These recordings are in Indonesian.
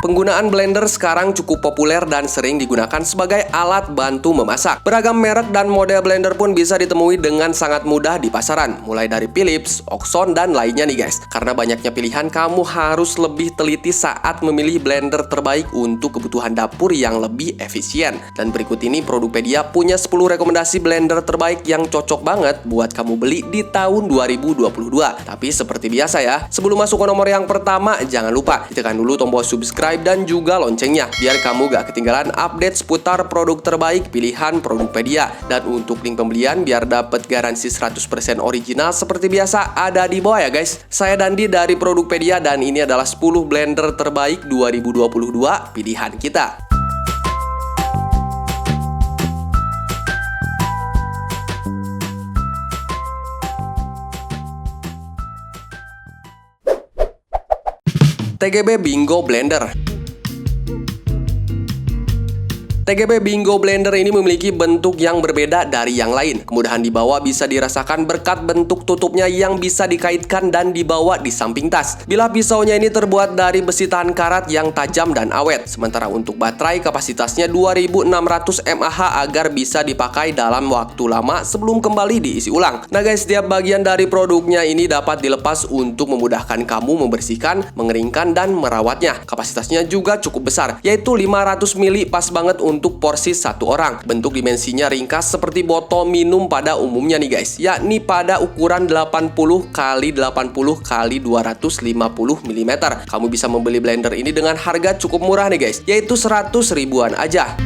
Penggunaan blender sekarang cukup populer dan sering digunakan sebagai alat bantu memasak. Beragam merek dan model blender pun bisa ditemui dengan sangat mudah di pasaran, mulai dari Philips, Oxon, dan lainnya nih guys. Karena banyaknya pilihan, kamu harus lebih teliti saat memilih blender terbaik untuk kebutuhan dapur yang lebih efisien. Dan berikut ini Produkpedia punya 10 rekomendasi blender terbaik yang cocok banget buat kamu beli di tahun 2022. Tapi seperti biasa ya, sebelum masuk ke nomor yang pertama, jangan lupa tekan dulu tombol subscribe dan juga loncengnya biar kamu gak ketinggalan update seputar produk terbaik pilihan Produkpedia. Dan untuk link pembelian biar dapat garansi 100% original seperti biasa ada di bawah ya guys. Saya Dandi dari Produkpedia dan ini adalah 10 blender terbaik 2022 pilihan kita. TGB Bingo Blender. TGB Bingo Blender ini memiliki bentuk yang berbeda dari yang lain. Kemudahan dibawa bisa dirasakan berkat bentuk tutupnya yang bisa dikaitkan dan dibawa di samping tas. Bilah pisaunya ini terbuat dari besi tahan karat yang tajam dan awet. Sementara untuk baterai kapasitasnya 2600 mAh agar bisa dipakai dalam waktu lama sebelum kembali diisi ulang. Nah guys, setiap bagian dari produknya ini dapat dilepas untuk memudahkan kamu membersihkan, mengeringkan, dan merawatnya. Kapasitasnya juga cukup besar, yaitu 500 ml, pas banget untuk porsi satu orang. Bentuk dimensinya ringkas seperti botol minum pada umumnya nih guys, yakni pada ukuran 80 x 80 x 250 mm. Kamu bisa membeli blender ini dengan harga cukup murah nih guys, yaitu 100 ribuan aja.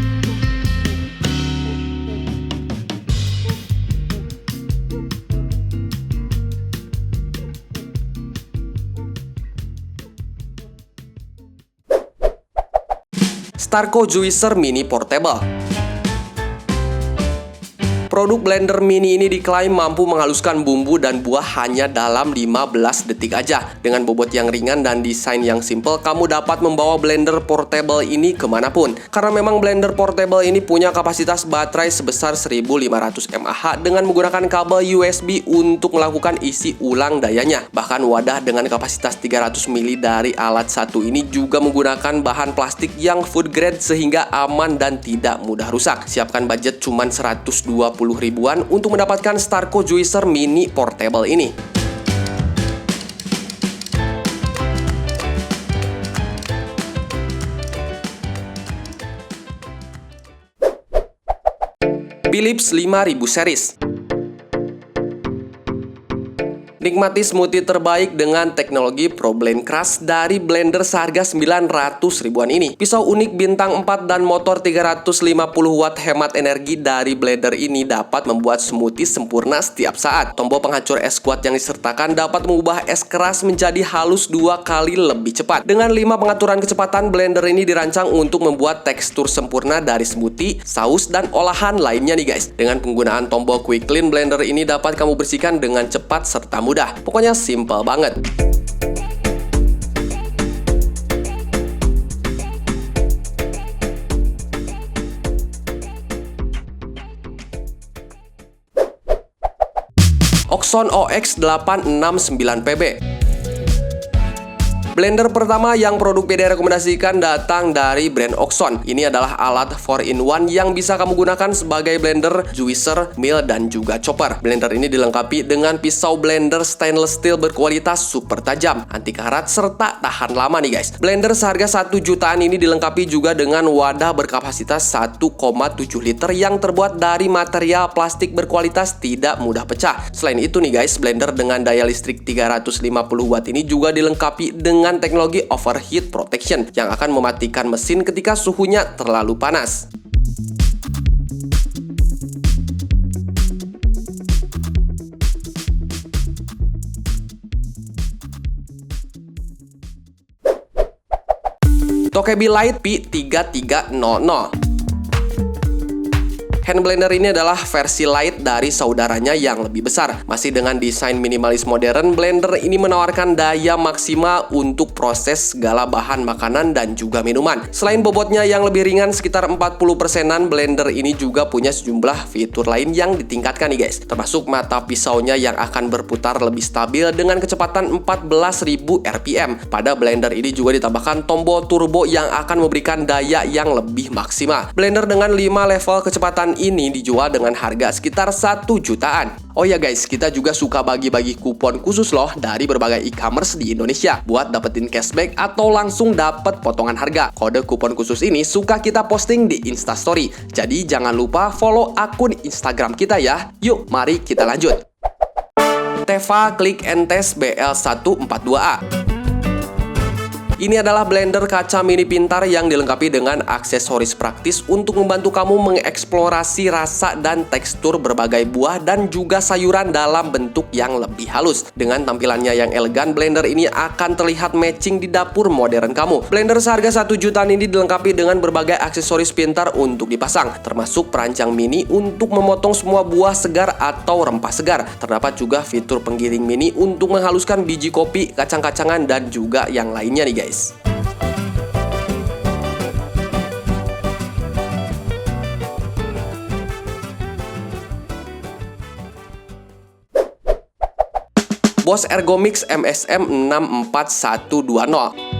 Starco Juicer Mini Portable. Produk blender mini ini diklaim mampu menghaluskan bumbu dan buah hanya dalam 15 detik aja. Dengan bobot yang ringan dan desain yang simple, kamu dapat membawa blender portable ini kemanapun. Karena memang blender portable ini punya kapasitas baterai sebesar 1500 mAh dengan menggunakan kabel USB untuk melakukan isi ulang dayanya. Bahkan wadah dengan kapasitas 300 ml dari alat satu ini juga menggunakan bahan plastik yang food grade sehingga aman dan tidak mudah rusak. Siapkan budget cuman 120 ribuan untuk mendapatkan Starco Juicer Mini Portable ini. Philips 5000 series. Nikmati smoothie terbaik dengan teknologi Pro Blend Crush dari blender seharga 900 ribuan ini. Pisau unik bintang 4 dan motor 350 watt hemat energi dari blender ini dapat membuat smoothie sempurna setiap saat. Tombol penghancur es kuat yang disertakan dapat mengubah es keras menjadi halus 2 kali lebih cepat. Dengan 5 pengaturan kecepatan, blender ini dirancang untuk membuat tekstur sempurna dari smoothie, saus, dan olahan lainnya nih guys. Dengan penggunaan tombol Quick Clean, blender ini dapat kamu bersihkan dengan cepat serta mudah. Pokoknya simple banget. Oxon OX869PB. Blender pertama yang Produkpedia rekomendasikan datang dari brand Oxon. Ini adalah alat 4-in-1 yang bisa kamu gunakan sebagai blender, juicer, mill, dan juga chopper. Blender ini dilengkapi dengan pisau blender stainless steel berkualitas super tajam, anti karat, serta tahan lama nih guys. Blender seharga 1 jutaan ini dilengkapi juga dengan wadah berkapasitas 1,7 liter yang terbuat dari material plastik berkualitas tidak mudah pecah. Selain itu nih guys, blender dengan daya listrik 350 watt ini juga dilengkapi dengan teknologi overheat protection yang akan mematikan mesin ketika suhunya terlalu panas. Tokebi Light P3300. Hand blender ini adalah versi light dari saudaranya yang lebih besar. Masih dengan desain minimalis modern, blender ini menawarkan daya maksimal untuk proses segala bahan makanan dan juga minuman. Selain bobotnya yang lebih ringan sekitar 40%-an, blender ini juga punya sejumlah fitur lain yang ditingkatkan nih guys. Termasuk mata pisaunya yang akan berputar lebih stabil dengan kecepatan 14.000 rpm. Pada blender ini juga ditambahkan tombol turbo yang akan memberikan daya yang lebih maksimal. Blender dengan 5 level kecepatan ini dijual dengan harga sekitar 1 jutaan. Oh ya guys, kita juga suka bagi-bagi kupon khusus loh dari berbagai e-commerce di Indonesia buat dapetin cashback atau langsung dapet potongan harga. Kode kupon khusus ini suka kita posting di Instastory. Jadi jangan lupa follow akun Instagram kita ya. Yuk, mari kita lanjut. Teva Click and Test BL142A. Ini adalah blender kaca mini pintar yang dilengkapi dengan aksesoris praktis untuk membantu kamu mengeksplorasi rasa dan tekstur berbagai buah dan juga sayuran dalam bentuk yang lebih halus. Dengan tampilannya yang elegan, blender ini akan terlihat matching di dapur modern kamu. Blender seharga 1 jutaan ini dilengkapi dengan berbagai aksesoris pintar untuk dipasang, termasuk perancang mini untuk memotong semua buah segar atau rempah segar. Terdapat juga fitur penggiling mini untuk menghaluskan biji kopi, kacang-kacangan, dan juga yang lainnya nih guys. Bosch Ergomix MSM 64120.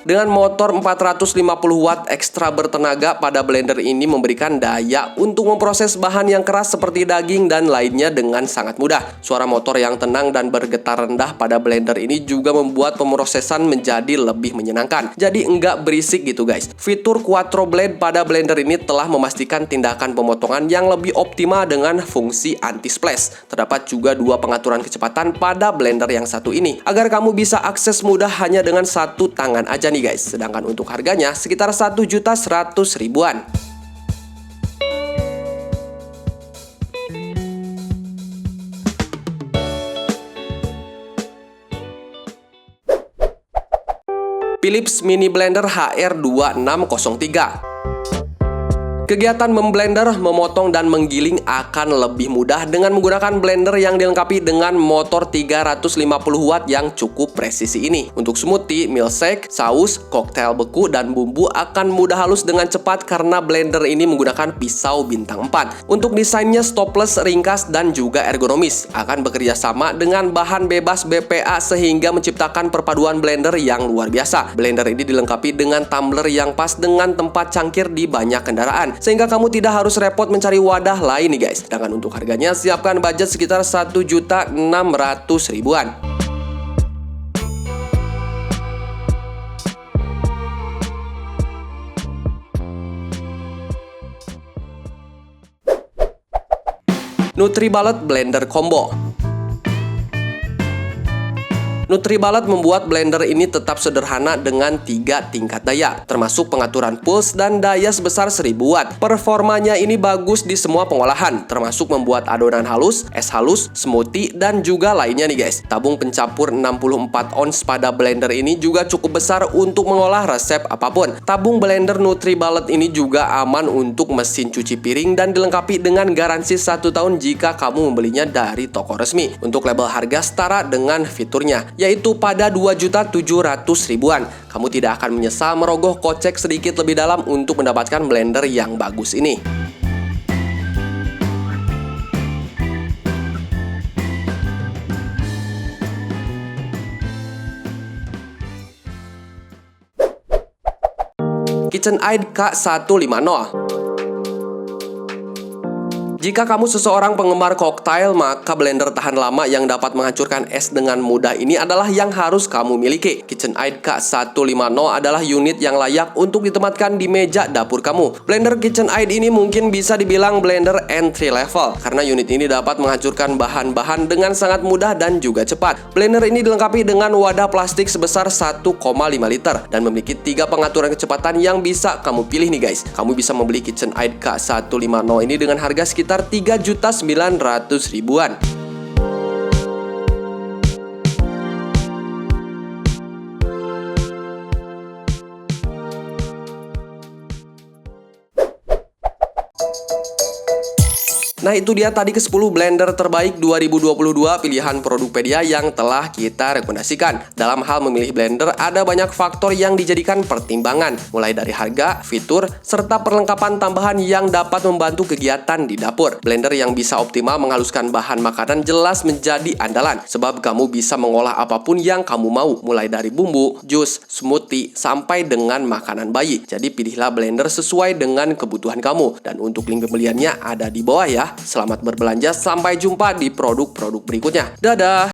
Dengan motor 450 watt ekstra bertenaga, pada blender ini memberikan daya untuk memproses bahan yang keras seperti daging dan lainnya dengan sangat mudah. Suara motor yang tenang dan bergetar rendah pada blender ini juga membuat pemrosesan menjadi lebih menyenangkan. Jadi enggak berisik gitu guys. Fitur Quattro Blade pada blender ini telah memastikan tindakan pemotongan yang lebih optimal dengan fungsi anti-splash. Terdapat juga 2 pengaturan kecepatan pada blender yang satu ini, agar kamu bisa akses mudah hanya dengan satu tangan aja nih guys. Sedangkan untuk harganya sekitar 1.100.000-an. Philips Mini Blender HR2603. Kegiatan memblender, memotong, dan menggiling akan lebih mudah dengan menggunakan blender yang dilengkapi dengan motor 350 watt yang cukup presisi ini. Untuk smoothie, milkshake, saus, koktail beku, dan bumbu akan mudah halus dengan cepat karena blender ini menggunakan pisau bintang 4. Untuk desainnya stopless, ringkas, dan juga ergonomis. Akan bekerja sama dengan bahan bebas BPA sehingga menciptakan perpaduan blender yang luar biasa. Blender ini dilengkapi dengan tumbler yang pas dengan tempat cangkir di banyak kendaraan, sehingga kamu tidak harus repot mencari wadah lain nih guys. Sedangkan untuk harganya siapkan budget sekitar 1.600.000-an. NutriBullet Blender Combo. NutriBullet membuat blender ini tetap sederhana dengan 3 tingkat daya, termasuk pengaturan pulse dan daya sebesar 1000 watt. Performanya ini bagus di semua pengolahan, termasuk membuat adonan halus, es halus, smoothie, dan juga lainnya nih guys. Tabung pencampur 64 ons pada blender ini juga cukup besar untuk mengolah resep apapun. Tabung blender NutriBullet ini juga aman untuk mesin cuci piring dan dilengkapi dengan garansi 1 tahun jika kamu membelinya dari toko resmi. Untuk label harga setara dengan fiturnya, yaitu pada 2.700.000-an. Kamu tidak akan menyesal merogoh kocek sedikit lebih dalam untuk mendapatkan blender yang bagus ini. KitchenAid K150. Jika kamu seseorang penggemar koktail, maka blender tahan lama yang dapat menghancurkan es dengan mudah ini adalah yang harus kamu miliki. KitchenAid K150 adalah unit yang layak untuk ditempatkan di meja dapur kamu. Blender KitchenAid ini mungkin bisa dibilang blender entry level, karena unit ini dapat menghancurkan bahan-bahan dengan sangat mudah dan juga cepat. Blender ini dilengkapi dengan wadah plastik sebesar 1,5 liter dan memiliki 3 pengaturan kecepatan yang bisa kamu pilih nih guys. Kamu bisa membeli KitchenAid K150 ini dengan harga sekitar 3.900.000-an. Nah, itu dia tadi ke-10 blender terbaik 2022 pilihan Produkpedia yang telah kita rekomendasikan. Dalam hal memilih blender, ada banyak faktor yang dijadikan pertimbangan, mulai dari harga, fitur, serta perlengkapan tambahan yang dapat membantu kegiatan di dapur. Blender yang bisa optimal menghaluskan bahan makanan jelas menjadi andalan, sebab kamu bisa mengolah apapun yang kamu mau, mulai dari bumbu, jus, smoothie, sampai dengan makanan bayi. Jadi pilihlah blender sesuai dengan kebutuhan kamu. Dan untuk link pembeliannya ada di bawah ya. Selamat berbelanja, sampai jumpa di produk-produk berikutnya. Dadah!